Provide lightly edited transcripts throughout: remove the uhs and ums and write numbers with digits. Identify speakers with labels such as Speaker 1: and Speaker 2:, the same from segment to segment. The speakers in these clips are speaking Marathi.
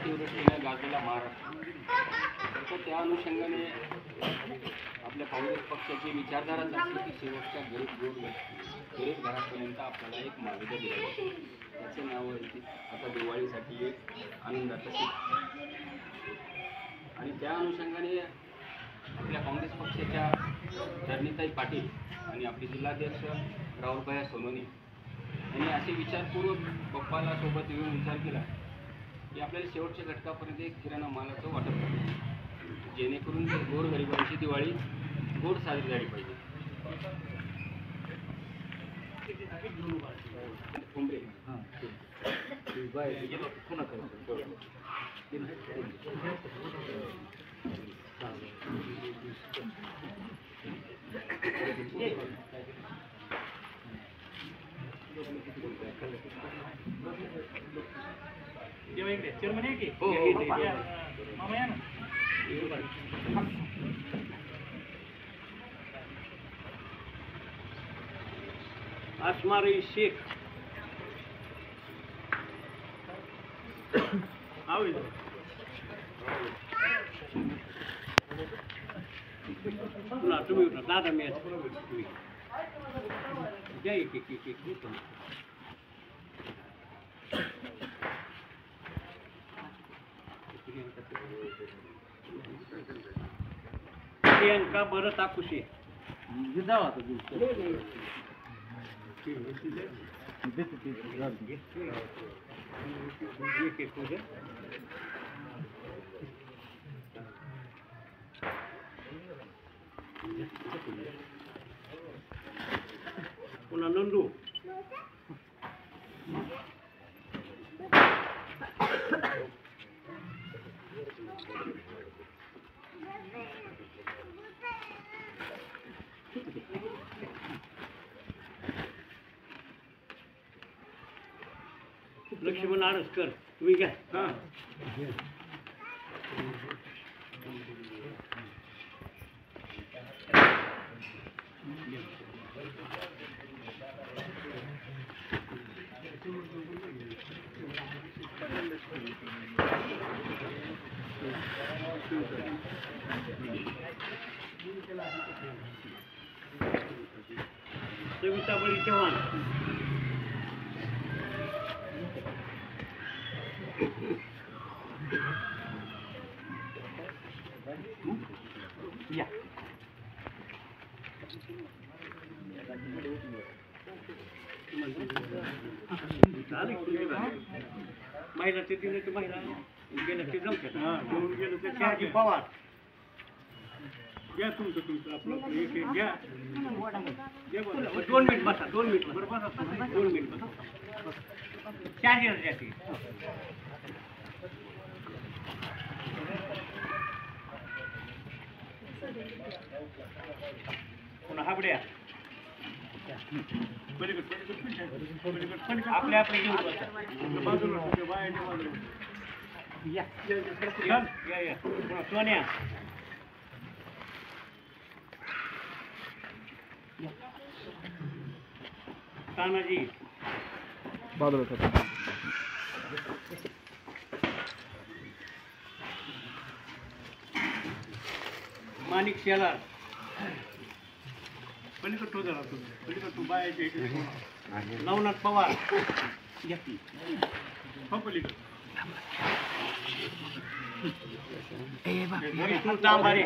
Speaker 1: अतिवृष्टीने गाजलेला महाराष्ट्र, तर त्या अनुषंगाने आपल्या काँग्रेस पक्षाची विचारधाराच असते की शेवटच्या गरीब घरापर्यंत आपल्याला एक मार्ग दिला. त्याचं नाव आहे आता दिवाळीसाठी एक आनंदाचा सूट. आणि त्या अनुषंगाने आपल्या काँग्रेस पक्षाच्या धरणीताई पाटील आणि आपले जिल्हाध्यक्ष राहुलभाई सोनवणे यांनी असे विचारपूर्वक पप्पाला सोबत येऊन विचार केला की आपल्याला शेवटच्या घटकापर्यंत एक किराणा मालाचं वाटप करायचं, जेणेकरून गोरगरिबांची दिवाळी गोड साजरी झाली पाहिजे.
Speaker 2: Asmari Sheikh. How is it? No, to me, not a minute. Priyanka Bharat Akushi. Una Nundu. Lakshman Araskar, we get. Savita Bali Chavan. Yeah. महिला ते दिले तर महिला गेलं ते जमतात. घेऊन गेलं ते चहाची पवार घ्या तुमचं आपलं एक एक घ्या. 2 मिनिट बसा, 2 मिनिट बरं बसा, 2 मिनिट बसा. चहा द्या ती. पुन्हा हाबड्या आपल्या आपल्या घेऊन बसा. बाजूला या या सोन्या तानाजी बाजूला माणिक शेलार पलीकडतो जरा पलीकडतो बायाचे नवनाथ पवार पलीकड विष्णू तांबारे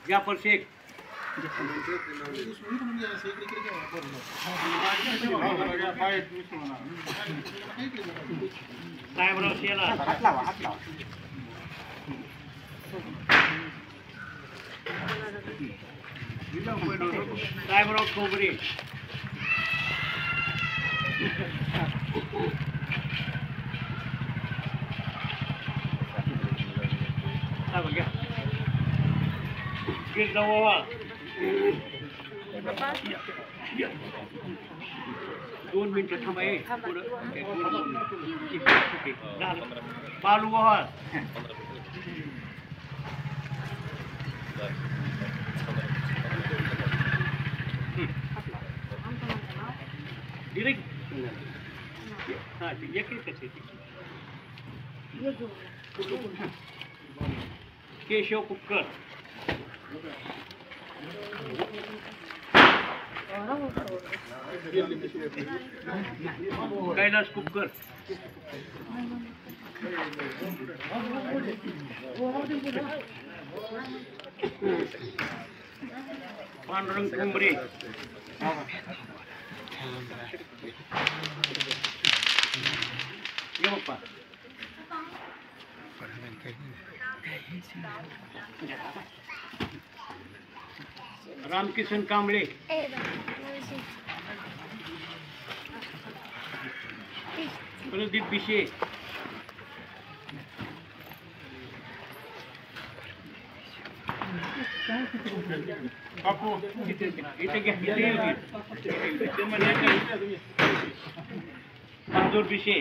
Speaker 2: जाफर शेख साहेबराव शेलार साहेबराव खोबरे गिरजावा 2 मिनिटं थांबा. झालं. बालू बहार. हा केशव कुक्कर. कैलास कुक्कर. पांडुरंग कुंबरे. ये बाप्पा. रामकिशन कांबळे. प्रदीप बिशे. मंजूर बिशे.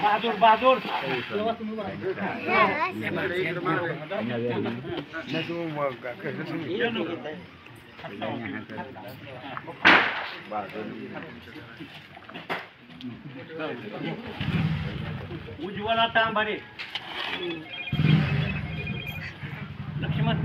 Speaker 2: बहादूर बहादूर. उज्ज्वला तांबारे. लक्ष्मण.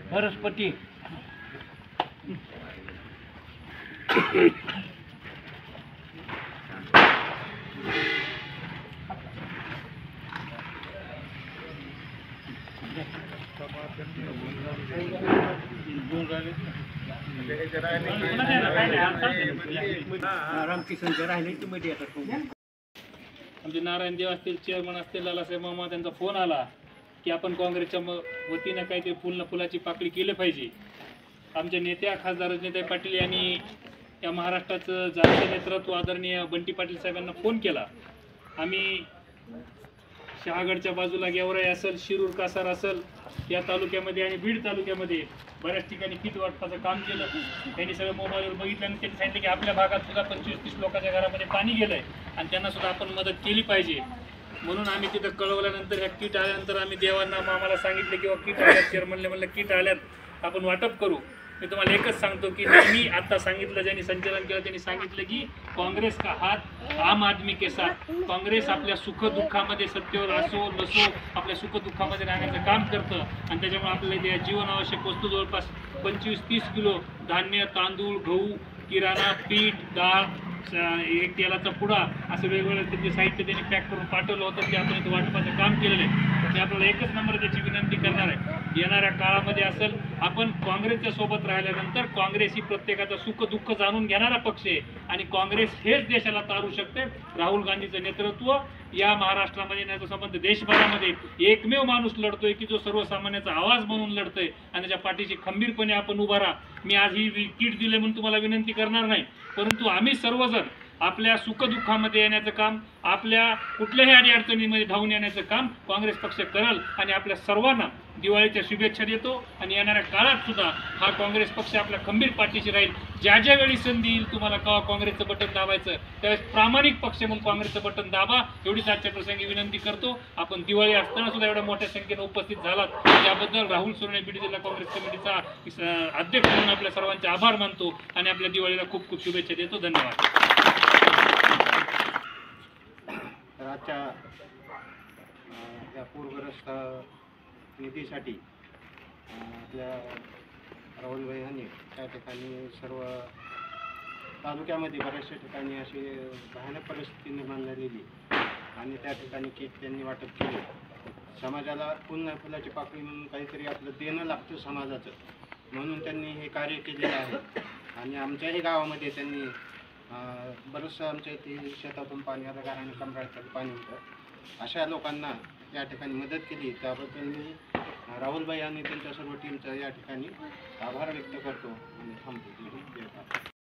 Speaker 2: सरस्वती. रामकिशनचे राहिले तुम्ही
Speaker 3: आमचे नारायण देव असतील, चेअरमन असतील, लालासाहेब मामा, त्यांचा फोन आला की आपण काँग्रेसच्या वतीनं काहीतरी फुलाची पाकळी केली पाहिजे. आमच्या नेत्या खासदार रजनीताई पाटील यांनी या महाराष्ट्राचं जातीय नेतृत्व आदरणीय बंटी पाटील साहेबांना फोन केला. आम्ही शहागडच्या बाजूला गेवराई असेल, शिरूर कासार असेल या तालुक्यामध्ये आणि बीड तालुक्यामध्ये बऱ्याच ठिकाणी किट वाटपाचं काम केलं. त्यांनी सगळं मोबाईलवर बघितलं आणि त्यांनी सांगितलं की आपल्या भागात सुद्धा 25-30 लोकांच्या घरामध्ये पाणी गेलंय आणि त्यांना सुद्धा आपण मदत केली पाहिजे. म्हणून आम्ही तिथं कळवल्यानंतर ह्या किट आल्यानंतर आम्ही देवांना मामाला सांगितलं किंवा किट आल्यात, चेअरमनने म्हणलं किट आल्यात आपण वाटप करू. मी तुम्हाला एकच सांगतो की नेहमी आता सांगितलं, ज्यांनी संचलन केलं त्यांनी सांगितलं की काँग्रेस का हात आम आदमी के साथ. काँग्रेस आपल्या सुखदुःखामध्ये सत्तेवर असो नसो आपल्या सुखदुःखामध्ये राहण्याचं काम करतं आणि त्याच्यामुळे आपल्याला जीवनावश्यक वस्तू जवळपास 25-30 किलो धान्य, तांदूळ, गहू, किराणा, पीठ, डाळ, एक तेलाचा पुडा असं वेगवेगळं त्याचे साहित्य त्यांनी पॅक करून पाठवलं होतं. ते आपण इथं वाटपाचं काम केलेलं आहे. ते आपल्याला एकच नंबर त्याची विनंती करणार आहे, येणाऱ्या काळामध्ये असेल आपण काँग्रेसच्या सोबत राहिल्यानंतर काँग्रेस ही प्रत्येकाचं सुख दुःख जाणून घेणारा पक्ष आहे आणि काँग्रेस हेच देशाला तारू शकते. राहुल गांधीचं नेतृत्व या महाराष्ट्रामध्ये नाही संबंध देशभरामध्ये एकमेव माणूस लढतोय की जो सर्वसामान्याचा आवाज म्हणून लढतोय आणि त्याच्या पाठीशी खंबीरपणे आपण उभा राहा. मी आज ही किट दिले म्हणून तुम्हाला विनंती करणार नाही, परंतु आम्ही सर्वजण आपल्या सुखदुःखामध्ये येण्याचं काम, आपल्या कुठल्याही अडीअडचणीमध्ये धावून येण्याचं काम काँग्रेस पक्ष करेल आणि आपल्या सर्वांना दिवाळीच्या शुभेच्छा देतो. आणि येणाऱ्या काळात सुद्धा हा काँग्रेस पक्ष आपल्या खंबीर पाठीशी राहील. ज्या ज्या वेळी संधी येईल तुम्हाला का काँग्रेसचं बटन दाबायचं त्यावेळेस प्रामाणिक पक्ष म्हणून काँग्रेसचं बटन दाबा एवढीच आजच्या प्रसंगी विनंती करतो. आपण दिवाळी असताना सुद्धा एवढ्या मोठ्या संख्येने उपस्थित झालात त्याबद्दल राहुल सोनवणे बीड जिल्हा काँग्रेस कमिटीचा अध्यक्ष म्हणून आपल्या सर्वांचे आभार मानतो आणि आपल्या दिवाळीला खूप खूप शुभेच्छा देतो. धन्यवाद.
Speaker 4: आजच्या या पूरग्रस्त निधीसाठी आपल्या राहुलभाई यांनी त्या ठिकाणी सर्व तालुक्यामध्ये बऱ्याचशा ठिकाणी अशी भयानक परिस्थिती निर्माण झालेली आणि त्या ठिकाणी किट त्यांनी वाटप केले. समाजाला पुन्हा फुलाची पाकळी म्हणून काहीतरी आपलं देणं लागतं समाजाचं, म्हणून त्यांनी हे कार्य केलेलं आहे. आणि आमच्याही गावामध्ये त्यांनी बरंचसं आमच्या इथे शेतातून पाणी आता गाराने कमराचं पाणी होतं. अशा लोकांना या ठिकाणी मदत केली त्याबद्दल मी राहुलभाई आणि त्यांच्या सर्व टीमचा या ठिकाणी आभार व्यक्त करतो आणि थांबतो.